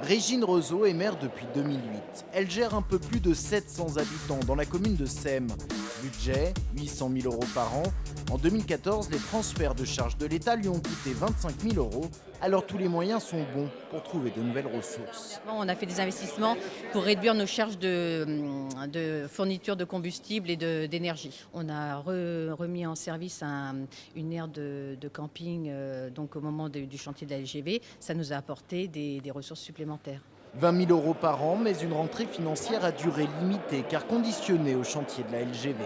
Régine Rezeau est maire depuis 2008. Elle gère un peu plus de 700 habitants dans la commune de Sèmes. Budget, 800 000 euros par an. En 2014, les transferts de charges de l'État lui ont coûté 25 000 euros. Alors tous les moyens sont bons pour trouver de nouvelles ressources. On a fait des investissements pour réduire nos charges de fourniture de combustible et d'énergie. On a remis en service une aire de camping donc au moment du chantier de la LGV. Ça nous a apporté des ressources supplémentaires. 20 000 euros par an, mais une rentrée financière à durée limitée car conditionnée au chantier de la LGV.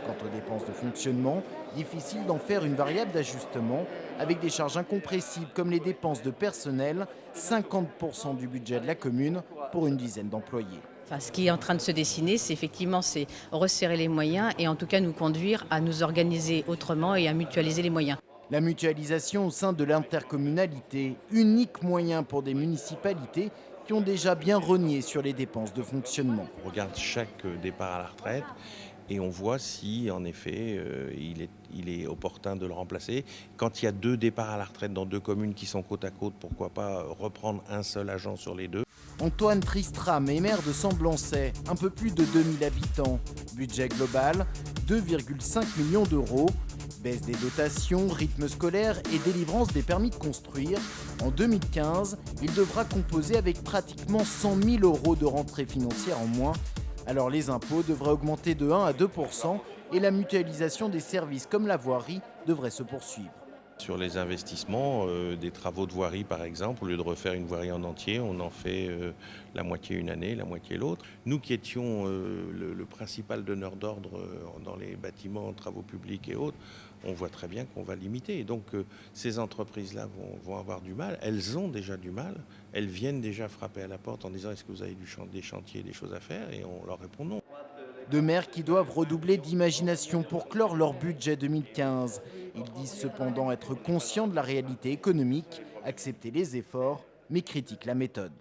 Quant aux dépenses de fonctionnement, difficile d'en faire une variable d'ajustement avec des charges incompressibles comme les dépenses de personnel, 50% du budget de la commune pour une dizaine d'employés. Enfin, ce qui est en train de se dessiner, c'est resserrer les moyens et en tout cas nous conduire à nous organiser autrement et à mutualiser les moyens. La mutualisation au sein de l'intercommunalité, unique moyen pour des municipalités qui ont déjà bien rogné sur les dépenses de fonctionnement. On regarde chaque départ à la retraite et on voit si en effet il est opportun de le remplacer. Quand il y a 2 départs à la retraite dans 2 communes qui sont côte à côte, pourquoi pas reprendre un seul agent sur les 2. Antoine Tristram est maire de Semblançay, un peu plus de 2000 habitants. Budget global, 2,5 millions d'euros. Baisse des dotations, rythme scolaire et délivrance des permis de construire. En 2015, il devra composer avec pratiquement 100 000 euros de rentrée financière en moins. Alors les impôts devraient augmenter de 1 à 2% et la mutualisation des services comme la voirie devrait se poursuivre. Sur les investissements, des travaux de voirie par exemple, au lieu de refaire une voirie en entier, on en fait la moitié une année, la moitié l'autre. Nous qui étions le principal donneur d'ordre dans les bâtiments, travaux publics et autres, on voit très bien qu'on va limiter. Et donc ces entreprises-là vont avoir du mal, elles ont déjà du mal, elles viennent déjà frapper à la porte en disant est-ce que vous avez des chantiers, des choses à faire, et on leur répond non. Deux maires qui doivent redoubler d'imagination pour clore leur budget 2015. Ils disent cependant être conscients de la réalité économique, accepter les efforts, mais critiquent la méthode.